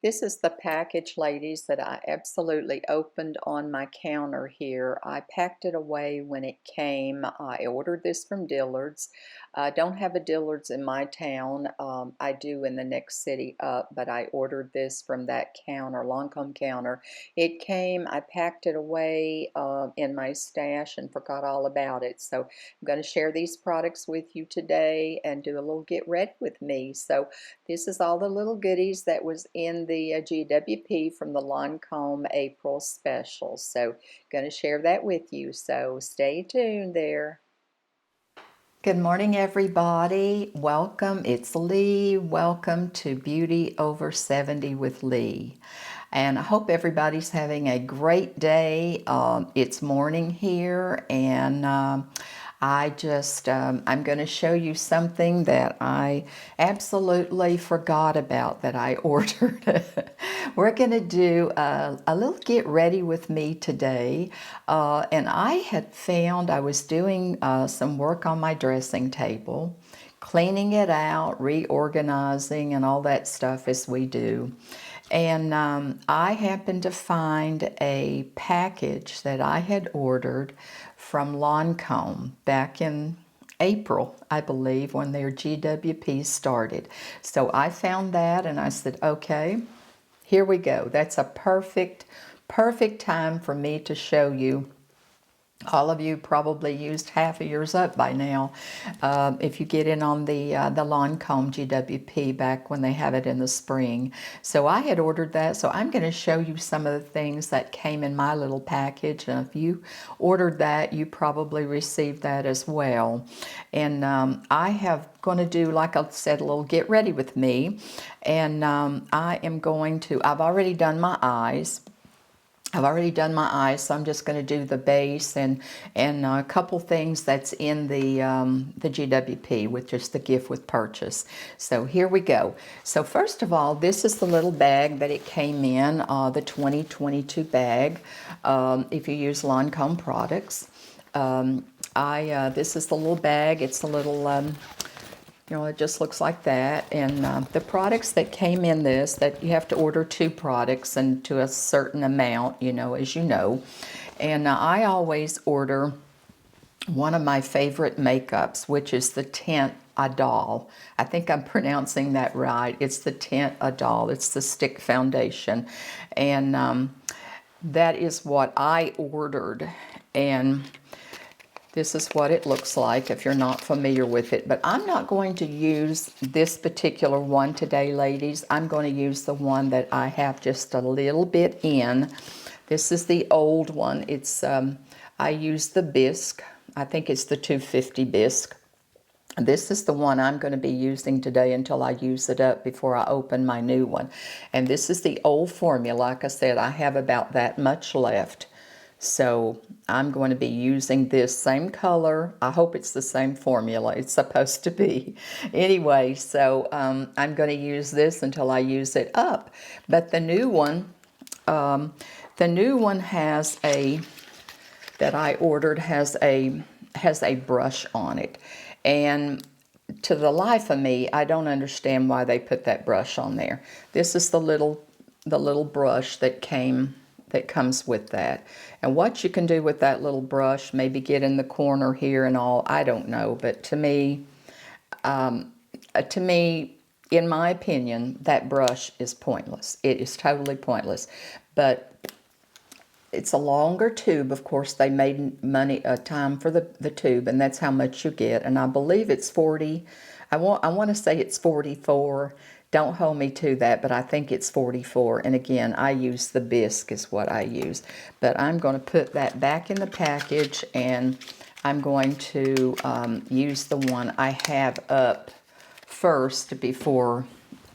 This is the package, ladies, that I absolutely opened on my counter here. I packed it away when it came. I ordered this from Dillard's. I don't have a Dillard's in my town. I do in the next city up, but I ordered this from that counter, Lancome counter. It came, I packed it away in my stash and forgot all about it. So I'm going to share these products with you today and do a little get ready with me. So this is all the little goodies that was in the GWP from the Lancome April special. So going to share that with you. So stay tuned there. Good morning, everybody. Welcome. It's Lee. Welcome to Beauty Over 70 with Lee. And I hope everybody's having a great day. It's morning here, and I'm going to show you something that I absolutely forgot about that I ordered. We're going to do a little get ready with me today. And I had found I was doing some work on my dressing table, cleaning it out, reorganizing, and all that stuff as we do. And I happened to find a package that I had ordered from Lancome back in April, I believe, when their GWP started. So I found that and I said, okay, here we go. That's a perfect time for me to show you. All of you probably used half of yours up by now if you get in on the Lancome GWP back when they have it in the spring. So I had ordered that, so I'm going to show you some of the things that came in my little package, and if you ordered that, you probably received that as well. And I have going to do, like I said, a little get ready with me, and I am going to, I've already done my eyes. So I'm just going to do the base and a couple things that's in the GWP with just the gift with purchase. So here we go. So first of all, this is the little bag that it came in, the 2022 bag. If you use Lancome products, this is the little bag. It's a little. It just looks like that. And the products that came in this, that you have to order 2 products and to a certain amount, as you know. And I always order one of my favorite makeups, which is the Teint Idole. I think I'm pronouncing that right. It's the Teint Idole. It's the stick foundation. And that is what I ordered. And this is what it looks like if you're not familiar with it. But I'm not going to use this particular one today, ladies. I'm going to use the one that I have just a little bit in. This is the old one. It's I use the bisque. I think it's the 250 bisque. This is the one I'm going to be using today until I use it up before I open my new one. And this is the old formula. Like I said, I have about that much left. So I'm going to be using this same color. I hope it's the same formula. It's supposed to be. Anyway, so I'm going to use this until I use it up. But the new one has that I ordered has a brush on it. And to the life of me, I don't understand why they put that brush on there. This is the little brush that comes with that. And what you can do with that little brush, maybe get in the corner here and all, I don't know. But to me, in my opinion, that brush is pointless. It is totally pointless. But it's a longer tube. Of course, they made time for the tube, and that's how much you get. And I believe it's 40. I want to say it's 44. Don't hold me to that, but I think it's 44. And again, I use the bisque is what I use. But I'm going to put that back in the package, and I'm going to use the one I have up first before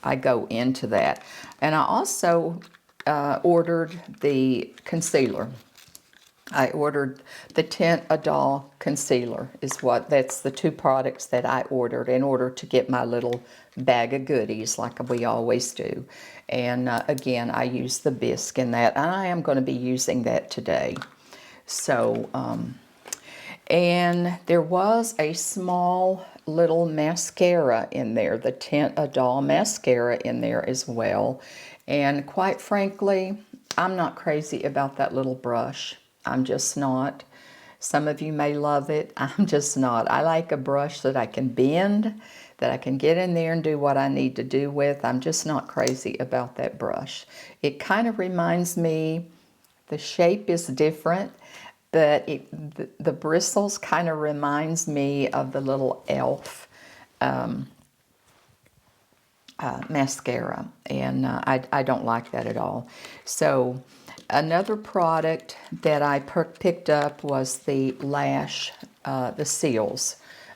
I go into that. And I also ordered the concealer. I ordered the Teint Idole concealer. That's the 2 products that I ordered in order to get my little bag of goodies like we always do. And again, I use the bisque in that, and I am going to be using that today. So, and there was a small little mascara in there, the Tint Idole mascara in there as well. And quite frankly, I'm not crazy about that little brush. I'm just not. Some of you may love it. I'm just not. I like a brush that I can bend, that I can get in there and do what I need to do with. I'm just not crazy about that brush. It kind of reminds me, the shape is different, but the bristles kind of reminds me of the little e.l.f. Mascara, and I don't like that at all. So another product that I picked up was the the Seals,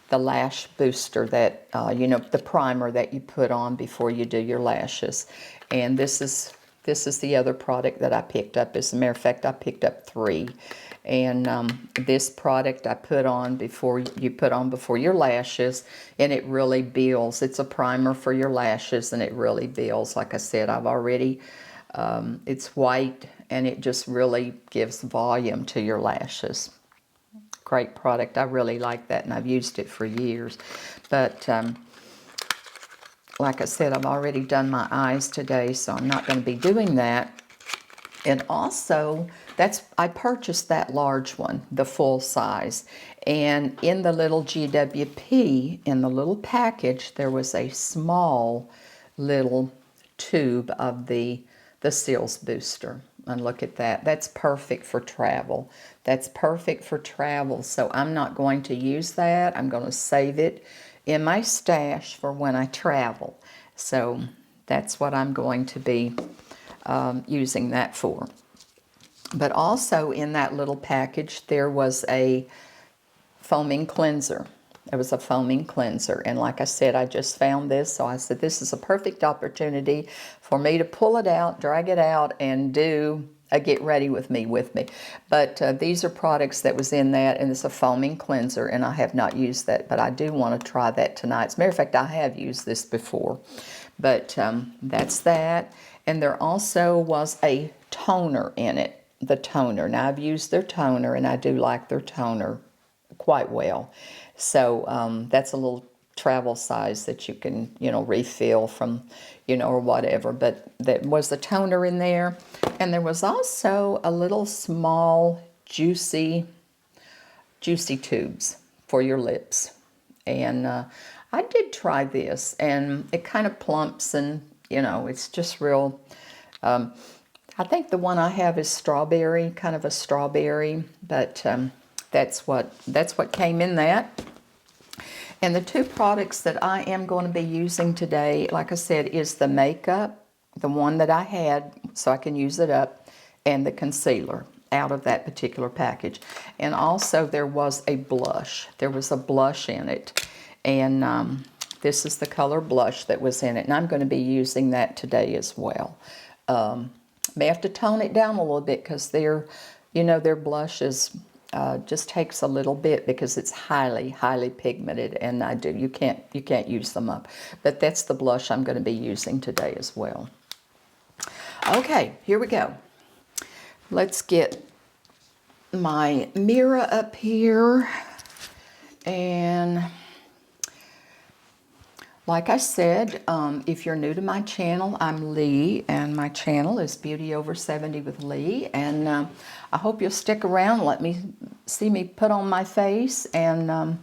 the Lash Booster, that you know, the primer that you put on before you do your lashes. And this is the other product that I picked up. As a matter of fact, I picked up 3. And this product I put on before your lashes, and it really builds. It's a primer for your lashes, and it really builds. Like I said, I've already, it's white, and it just really gives volume to your lashes. Great product. I really like that, and I've used it for years. But like I said, I've already done my eyes today, so I'm not going to be doing that. And also, I purchased that large one, the full size. And in the little GWP, in the little package, there was a small little tube of the Seals Booster. And look at that. That's perfect for travel. That's perfect for travel. So I'm not going to use that. I'm going to save it in my stash for when I travel. So that's what I'm going to be using that for. But also in that little package, there was a foaming cleanser. There was a foaming cleanser. And like I said, I just found this. So I said, this is a perfect opportunity for me to pull it out, drag it out, and do a get ready with me. But these are products that was in that, and it's a foaming cleanser, and I have not used that, but I do want to try that tonight. As a matter of fact, I have used this before. But that's that. And there also was a toner in it, the toner. Now, I've used their toner, and I do like their toner quite well. So that's a little travel size that you can, you know, refill from, you know, or whatever. But there was a toner in there. And there was also a little small, juicy tubes for your lips. And I did try this, and it kind of plumps, and, you know, it's just real. I think the one I have is strawberry, kind of a strawberry, but that's what came in that. And the 2 products that I am going to be using today, like I said, is the makeup, the one that I had so I can use it up, and the concealer out of that particular package. And also there was a blush. There was a blush in it. And this is the color blush that was in it. And I'm going to be using that today as well. May have to tone it down a little bit because their blush is just takes a little bit because it's highly pigmented, and you can't use them up. But that's the blush I'm going to be using today as well. Okay, here we go. Let's get my mirror up here, and like I said, if you're new to my channel, I'm Lee, and my channel is Beauty Over 70 with Lee, and I hope you'll stick around, let me see me put on my face, and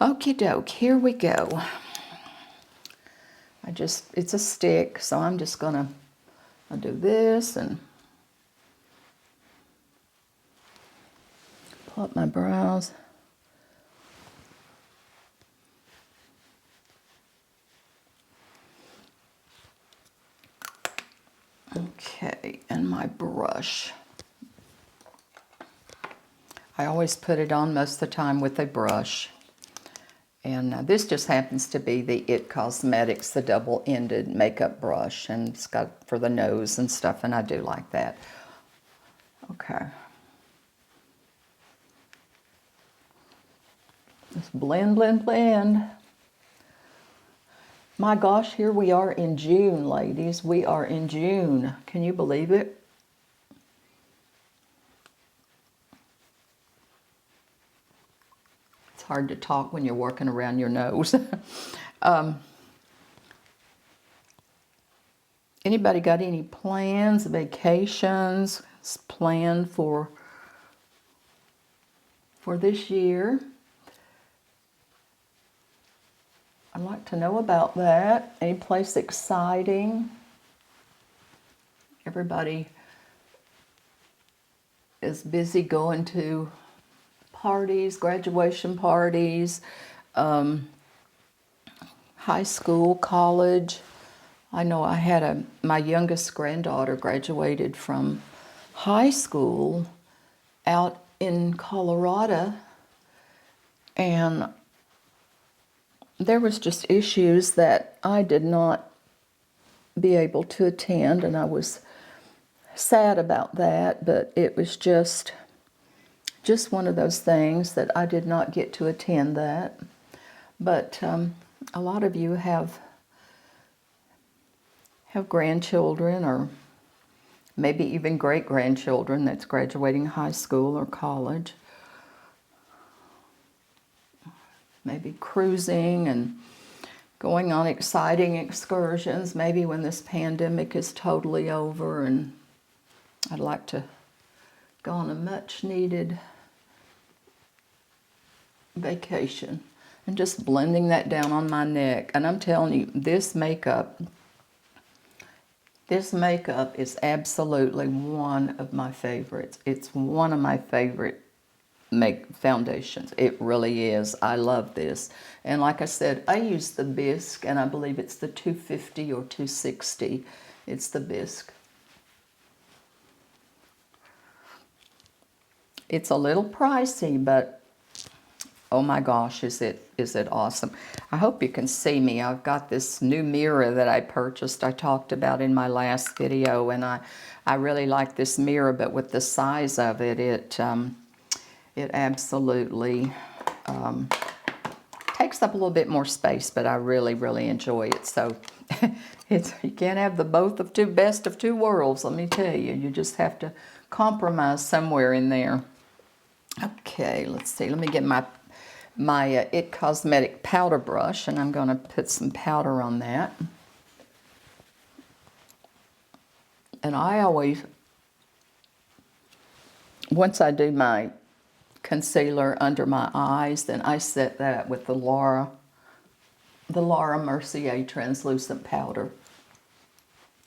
okie doke, here we go. It's a stick, so I'm just gonna do this and pull up my brows. Okay, and my brush. I always put it on most of the time with a brush. And this just happens to be the IT Cosmetics, the double-ended makeup brush. And it's got for the nose and stuff, and I do like that. Okay. Just blend, blend, blend. My gosh, here we are in June, ladies. We are in June. Can you believe it? It's hard to talk when you're working around your nose. Anybody got any plans, vacations planned for this year? I'd like to know about that. Any place exciting? Everybody is busy going to parties, graduation parties, high school, college. I know I had my youngest granddaughter graduated from high school out in Colorado, and there was just issues that I did not be able to attend, and I was sad about that, but it was just one of those things that I did not get to attend that. But a lot of you have grandchildren, or maybe even great-grandchildren that's graduating high school or college. Maybe cruising and going on exciting excursions, maybe when this pandemic is totally over, and I'd like to go on a much-needed vacation. And just blending that down on my neck. And I'm telling you, this makeup is absolutely one of my favorites. It's one of my favorite foundations. It really is. I love this. And like I said, I use the bisque, and I believe it's the 250 or 260. It's the bisque. It's a little pricey, but oh my gosh, is it awesome. I hope you can see me. I've got this new mirror that I purchased, I talked about in my last video, and I really like this mirror, but with the size of it, it absolutely takes up a little bit more space, but I really, really enjoy it. So you can't have the best of two worlds, let me tell you. You just have to compromise somewhere in there. Okay, let's see. Let me get my It Cosmetic powder brush, and I'm going to put some powder on that. And I always, once I do my concealer under my eyes, then I set that with the Laura Mercier translucent powder.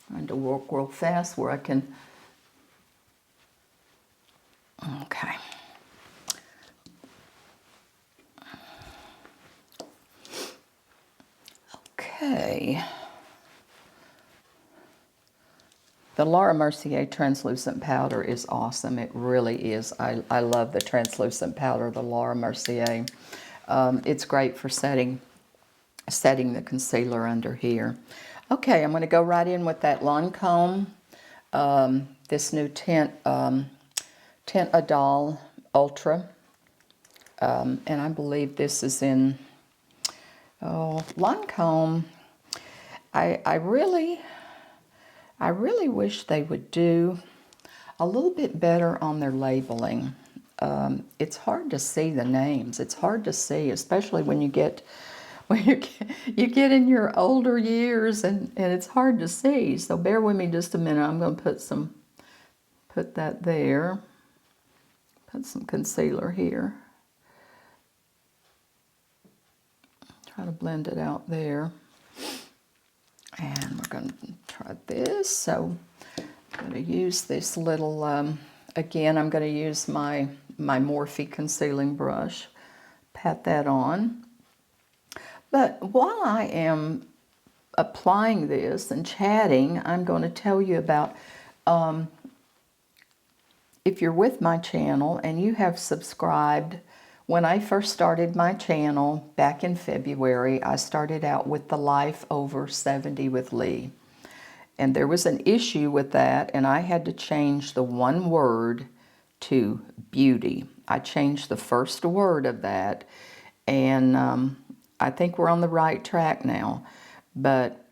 Trying to work real fast where I can. Okay. Okay. The Laura Mercier translucent powder is awesome. It really is. I love the translucent powder, the Laura Mercier. It's great for setting the concealer under here. Okay, I'm going to go right in with that Lancome, this new tint, Tint Idole Ultra. And I believe this is in, Lancome. I really wish they would do a little bit better on their labeling. It's hard to see the names. It's hard to see, especially when you get in your older years, and it's hard to see. So bear with me just a minute. I'm going to put that there. Put some concealer here. Try to blend it out there. And we're going to try this. So I'm going to use this little, again, I'm going to use my Morphe concealing brush. Pat that on. But while I am applying this and chatting, I'm going to tell you about, if you're with my channel and you have subscribed. When I first started my channel back in February, I started out with the Life Over 70 with Lee. And there was an issue with that, and I had to change the one word to beauty. I changed the first word of that, and I think we're on the right track now. But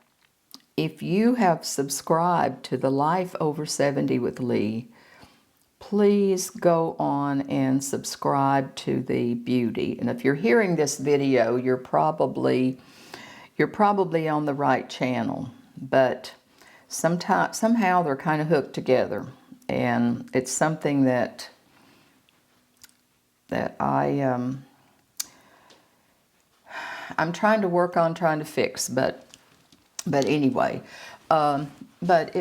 if you have subscribed to the Life Over 70 with Lee, please go on and subscribe to the beauty. And if you're hearing this video, you're probably on the right channel, but somehow they're kind of hooked together, and it's something that I'm trying to work on, trying to fix, but anyway, but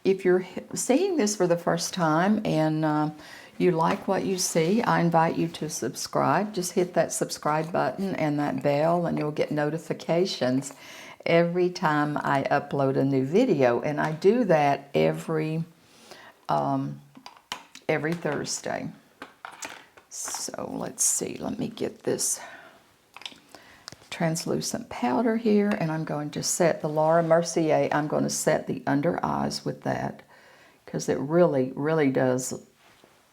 if you're seeing this for the first time and you like what you see, I invite you to subscribe. Just hit that subscribe button and that bell, and you'll get notifications every time I upload a new video. And I do that every Thursday. So let's see, let me get this translucent powder here, and I'm going to set the Laura Mercier. I'm going to set the under eyes with that because it really does.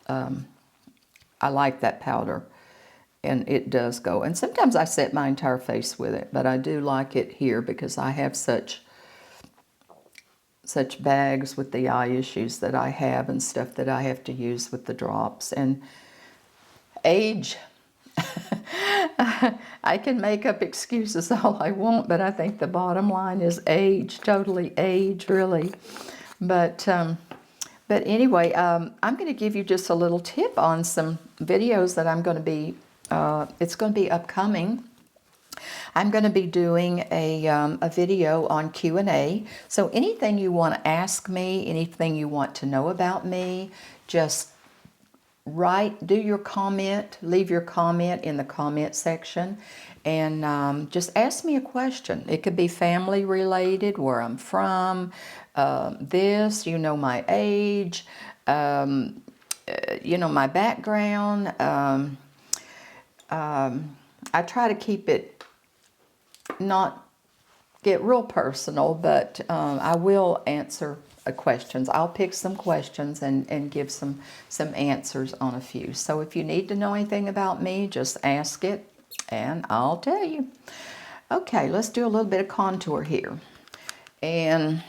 I like that powder, and it does go. And sometimes I set my entire face with it, but I do like it here because I have such bags with the eye issues that I have and stuff that I have to use with the drops. And age. I can make up excuses all I want, but I think the bottom line is age, totally age, really. But anyway, I'm going to give you just a little tip on some videos that I'm going to be, it's going to be upcoming. I'm going to be doing a video on Q&A. So anything you want to ask me, anything you want to know about me, just do your comment, leave your comment in the comment section, and just ask me a question. It could be family related, where I'm from, my age, my background. I try to keep it, not get real personal, but I will answer questions. I'll pick some questions and give some answers on a few. So if you need to know anything about me, just ask it and I'll tell you. Okay, let's do a little bit of contour here. And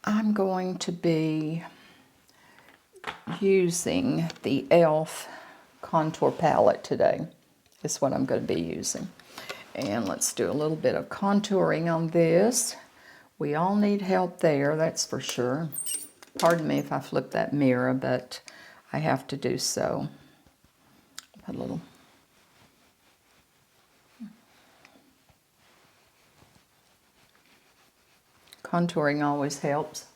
I'm going to be using the e.l.f. contour palette today. Is what I'm going to be using. And let's do a little bit of contouring on this. We all need help there, that's for sure. Pardon me if I flip that mirror, but I have to do so. Put a little. Contouring always helps.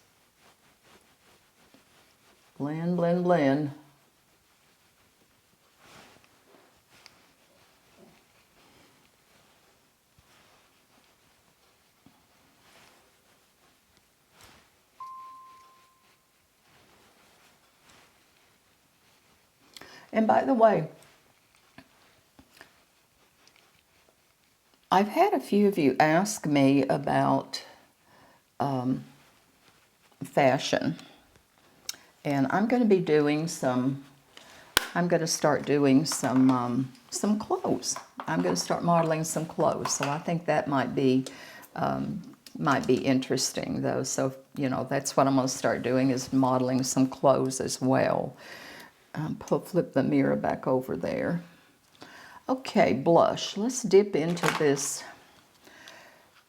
Blend, blend, blend. And by the way, I've had a few of you ask me about fashion. And I'm going to be doing I'm going to start doing some clothes. I'm going to start modeling some clothes. So I think that might be interesting, though. So, that's what I'm going to start doing, is modeling some clothes as well. Flip the mirror back over there. Okay, blush. Let's dip into this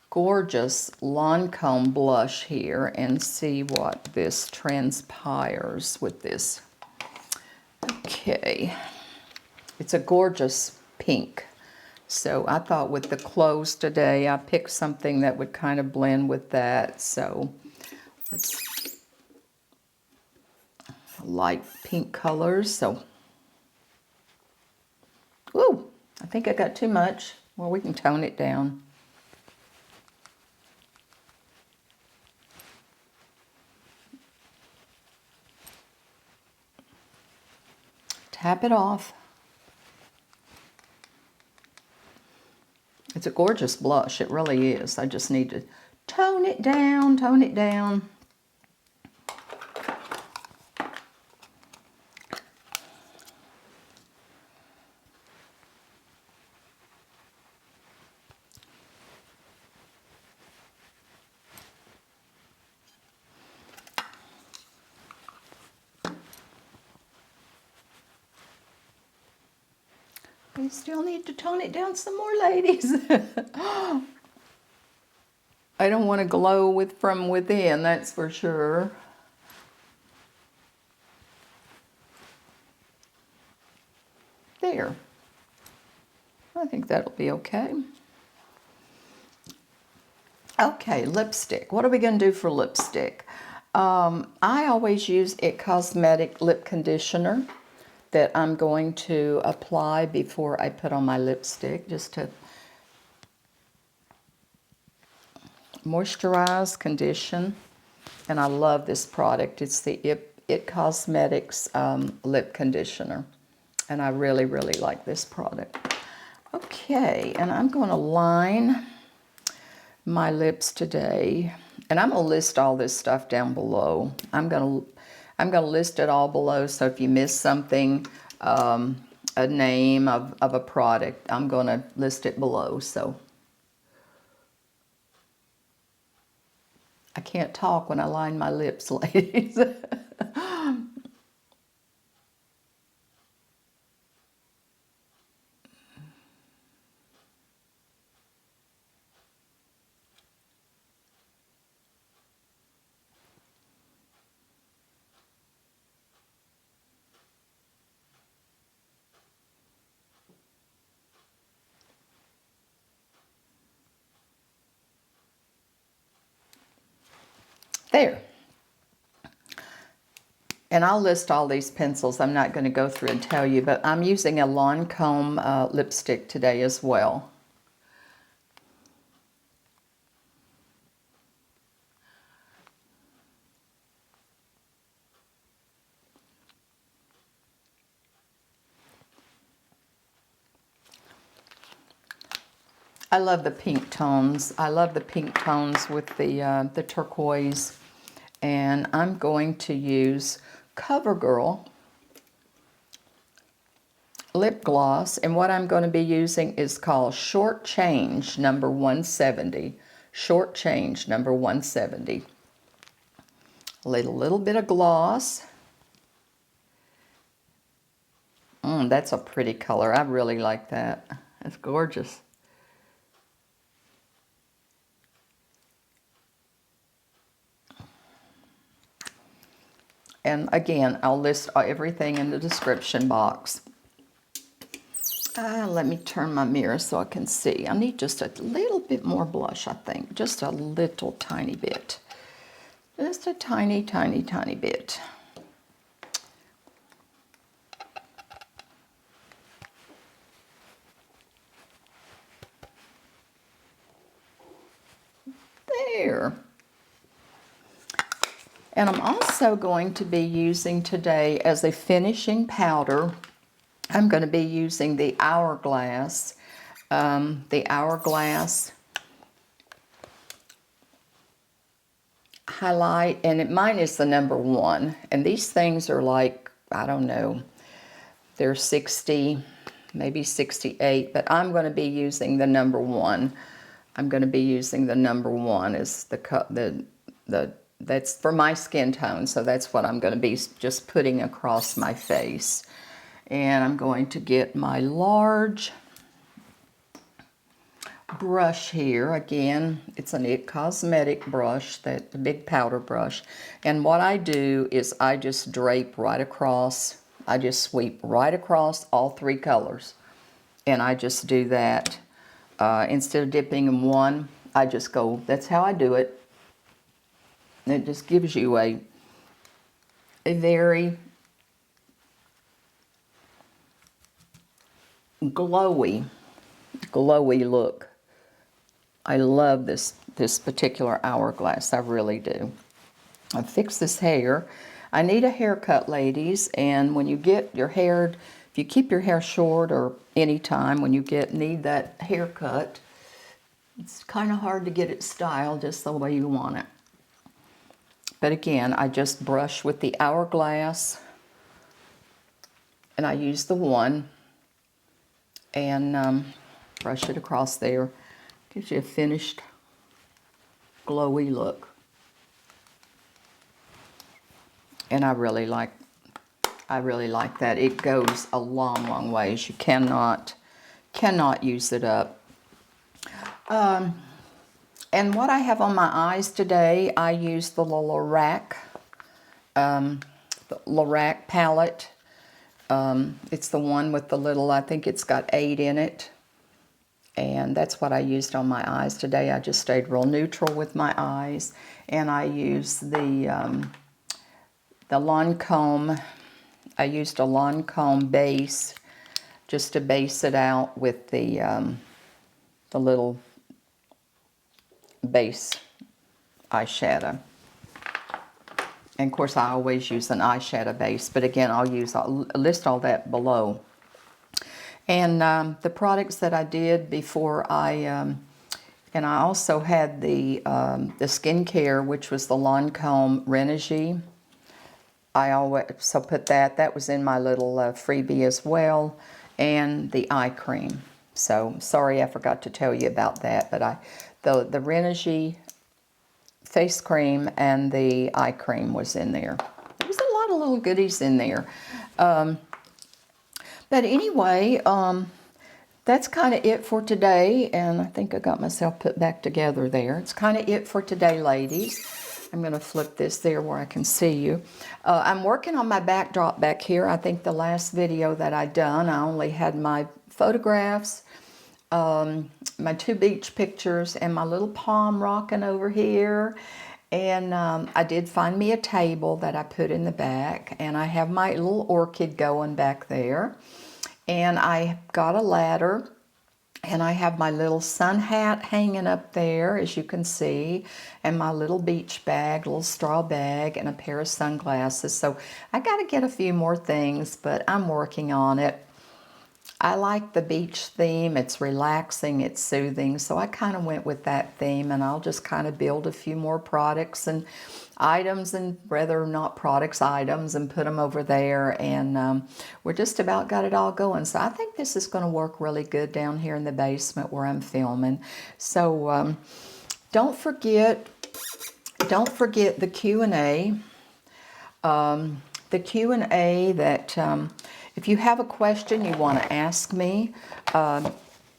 gorgeous Lancome blush here and see what this transpires with this. Okay, it's a gorgeous pink. So I thought with the clothes today, I picked something that would kind of blend with that. So let's light pink colors. So, ooh, I think I got too much. Well, we can tone it down. Tap it off. It's a gorgeous blush. It really is. I just need to tone it down, tone it down. We still need to tone it down some more, ladies. I don't want to glow from within, that's for sure. There. I think that'll be okay. Okay, lipstick. What are we going to do for lipstick? I always use It Cosmetic lip conditioner that I'm going to apply before I put on my lipstick, just to moisturize, condition. And I love this product. It's the It Cosmetics lip conditioner. And I really, really like this product. Okay, and I'm going to line my lips today. And I'm going to list all this stuff down below. I'm going to list it all below, so if you miss something, a name of a product, I'm going to list it below. So I can't talk when I line my lips, ladies. There. And I'll list all these pencils. I'm not going to go through and tell you, but I'm using a Lancome lipstick today as well. I love the pink tones. I love the pink tones with the turquoise. And I'm going to use CoverGirl lip gloss. And what I'm going to be using is called Short Change number 170. Short Change number 170. A little bit of gloss. That's a pretty color. I really like that. That's gorgeous. And again, I'll list everything in the description box. Let me turn my mirror so I can see. I need just a little bit more blush, I think. Just a little tiny bit. Just a tiny, tiny, tiny bit. There. And I'm also going to be using today as a finishing powder, I'm going to be using the Hourglass Highlight, and mine is the number 1. And these things are like, I don't know, they're 60, maybe 68, but I'm going to be using the number 1. I'm going to be using the number 1 as that's for my skin tone, so that's what I'm going to be just putting across my face. And I'm going to get my large brush here. Again, it's an It Cosmetic brush, the big powder brush. And what I do is I just drape right across. I just sweep right across all 3 colors. And I just do that. Instead of dipping in one, I just go, that's how I do it. It just gives you a very glowy look. I love this particular Hourglass, I really do. I fix this hair. I need a haircut, ladies, and when you get your hair, if you keep your hair short or any time when you need that haircut, it's kind of hard to get it styled just the way you want it. But again, I just brush with the Hourglass, and I use the 1, and brush it across there. Gives you a finished, glowy look. And I really like that. It goes a long, long ways. You cannot cannot use it up. And what I have on my eyes today, I used the Lorac palette. It's the one with the little, I think it's got 8 in it. And that's what I used on my eyes today. I just stayed real neutral with my eyes. And I used the Lancome. I used a Lancome base just to base it out with the little base eyeshadow. And of course I always use an eyeshadow base, but again I'll list all that below. And the products that I did before and I also had the skincare, which was the Lancome Renegade. I also put that was in my little freebie as well, and the eye cream. So sorry I forgot to tell you about that, but the Renegade face cream and the eye cream was in there. There was a lot of little goodies in there. But anyway, that's kind of it for today, and I think I got myself put back together there. It's kind of it for today, ladies. I'm going to flip this there where I can see you. I'm working on my backdrop back here. I think the last video that I done, I only had my photographs, my 2 beach pictures, and my little palm rocking over here. And I did find me a table that I put in the back, and I have my little orchid going back there. And I got a ladder, and I have my little sun hat hanging up there, as you can see, and my little beach bag, little straw bag, and a pair of sunglasses. So I got to get a few more things, but I'm working on it. I like the beach theme. It's relaxing, it's soothing, so I kind of went with that theme, and I'll just kind of build a few more products and items, and rather not products, items, and put them over there, and we're just about got it all going. So I think this is going to work really good down here in the basement where I'm filming. So don't forget the Q&A. The Q&A that if you have a question you want to ask me,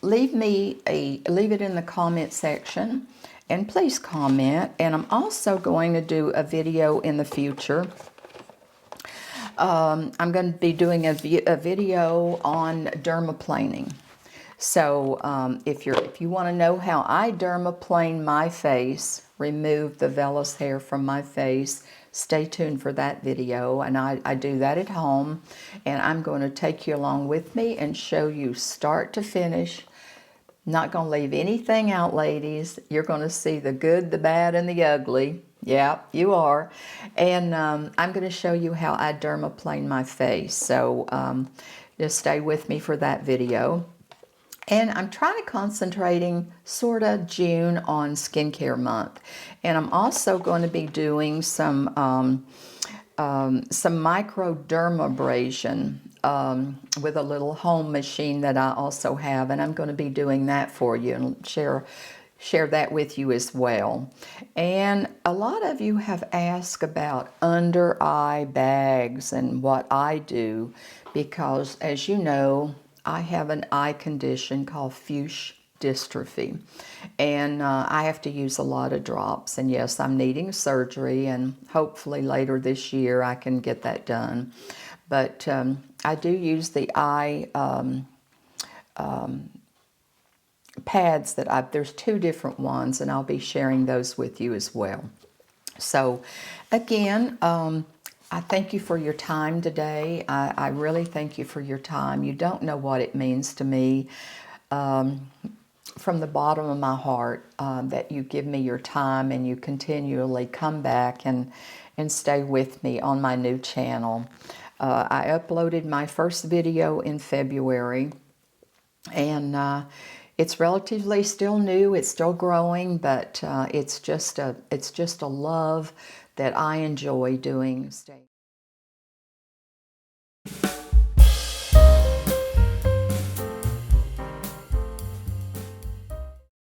leave it in the comment section, and please comment. And I'm also going to do a video in the future. I'm going to be doing a video on dermaplaning. So if you want to know how I dermaplane my face, remove the vellus hair from my face, stay tuned for that video. And I do that at home, and I'm going to take you along with me and show you start to finish. Not going to leave anything out, ladies. You're going to see the good, the bad, and the ugly. Yeah, you are. And I'm going to show you how I dermaplane my face. So just stay with me for that video. And I'm trying to concentrating sort of June on skincare month. And I'm also going to be doing some microdermabrasion with a little home machine that I also have. And I'm going to be doing that for you and share that with you as well. And a lot of you have asked about under eye bags and what I do, because as you know, I have an eye condition called fuchsia dystrophy, and I have to use a lot of drops. And yes, I'm needing surgery, and hopefully later this year I can get that done. But I do use the eye pads that there's 2 different ones, and I'll be sharing those with you as well. So again, I thank you for your time today. I really thank you for your time. You don't know what it means to me, from the bottom of my heart, that you give me your time and you continually come back and stay with me on my new channel. I uploaded my first video in February, and it's relatively still new. It's still growing, but it's just a love that I enjoy doing.